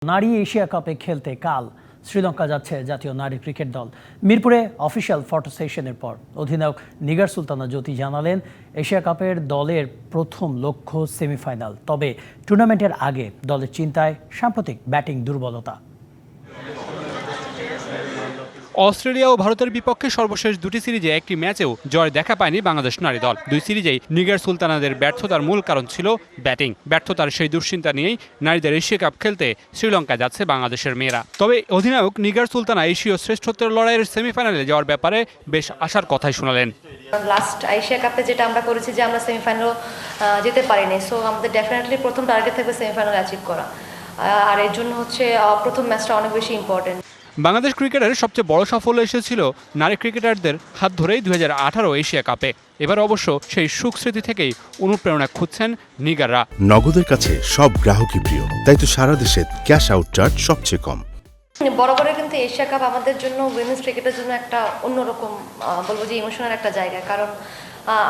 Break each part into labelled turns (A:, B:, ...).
A: নারী এশিয়া কাপে খেলতে কাল শ্রীলঙ্কা যাচ্ছে জাতীয় নারী ক্রিকেট দল। মিরপুরে অফিসিয়াল ফটো সেশনের পর অধিনায়ক নিগার সুলতানা জ্যোতি জানালেন, এশিয়া কাপের দলের প্রথম লক্ষ্য সেমিফাইনাল। তবে টুর্নামেন্টের আগে দলের চিন্তায় সাম্প্রতিক ব্যাটিং দুর্বলতা।
B: অস্ট্রেলিয়া ও ভারতের বিপক্ষে সর্বশেষ দুটি সিরিজে একটি ম্যাচেও জয় দেখা পায়নি বাংলাদেশ নারী দল। দুই সিরিজেই নিগার সুলতানাদের ব্যর্থতার মূল কারণ ছিল ব্যাটিং। ব্যর্থতার সেই দুশ্চিন্তা নিয়েই নারীদের এশিয়া কাপ খেলতে শ্রীলঙ্কায় যাচ্ছে বাংলাদেশের মেয়েরা। তবে অধিনায়ক নিগার সুলতানা এশীয় শ্রেষ্ঠত্বের লড়াইয়ের সেমিফাইনালে যাওয়ার ব্যাপারে বেশ আশার কথাই শোনালেন।
C: লাস্ট এশিয়া কাপে যেটা আমরা করেছি যে আমরা সেমিফাইনাল যেতে পারিনি, সো আমাদের ডেফিনেটলি প্রথম টার্গেট থাকবে সেমিফাইনাল অ্যাচিভ করা, আর এর জন্য হচ্ছে প্রথম ম্যাচটা অনেক বেশি ইম্পর্টেন্ট।
B: বাংলাদেশ ক্রিকেটের সবচেয়ে বড় সাফল্য এসেছিল নারী ক্রিকেটারদের হাত ধরেই 2018 এশিয়া কাপে। এবার অবশ্য সেই সুখ স্মৃতি থেকেই অনুপ্রেরণা খুঁজছেন নিগাররা।
D: নগদের কাছে সব গ্রাহকই প্রিয়, তাই তো সারা দেশে ক্যাশ আউট চার্জ সবচেয়ে কম।
C: বরাবরের কিন্তু এশিয়া কাপ আমাদের জন্য উইমেন্স ক্রিকেটের জন্য একটা অন্যরকম বলবো যে ইমোশনাল একটা জায়গা, কারণ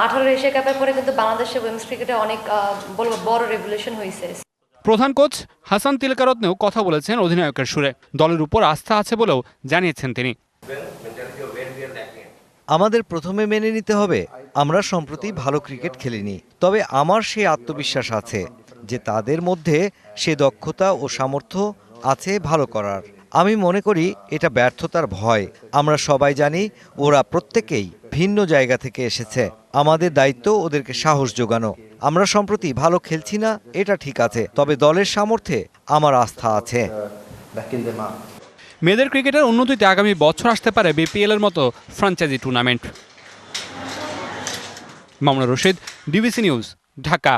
C: 18 এশিয়া কাপের পরে কিন্তু বাংলাদেশের উইমেন্স ক্রিকেটে অনেক বলবো বড় রেভলিউশন হয়েছে।
B: প্রধান কোচ হাসান তিলকারত্নেও কথা বলেছেন অধিনায়কের সুরে। দলের উপর আস্থা আছে বলেও জানিয়েছেন তিনি।
E: আমাদের প্রথমে মেনে নিতে হবে আমরা সম্প্রতি ভালো ক্রিকেট খেলিনি, তবে আমার সেই আত্মবিশ্বাস আছে যে তাদের মধ্যে সে দক্ষতা ও সামর্থ্য আছে ভালো করার। আমি মনে করি এটা ব্যর্থতার ভয়। আমরা সবাই জানি ওরা প্রত্যেকেই ভিন্ন জায়গা থেকে এসেছে। আমাদের দায়িত্ব ওদেরকে সাহস যোগানো। আমরা সম্প্রতি ভালো খেলছি না, এটা ঠিক আছে, তবে দলের সামর্থ্যে আমার আস্থা আছে।
B: মেয়েদের ক্রিকেটের উন্নতিতে আগামী বছর আসতে পারে বিপিএল এর মতো franchise tournament. Mamunur Rashid, DBC news, Dhaka.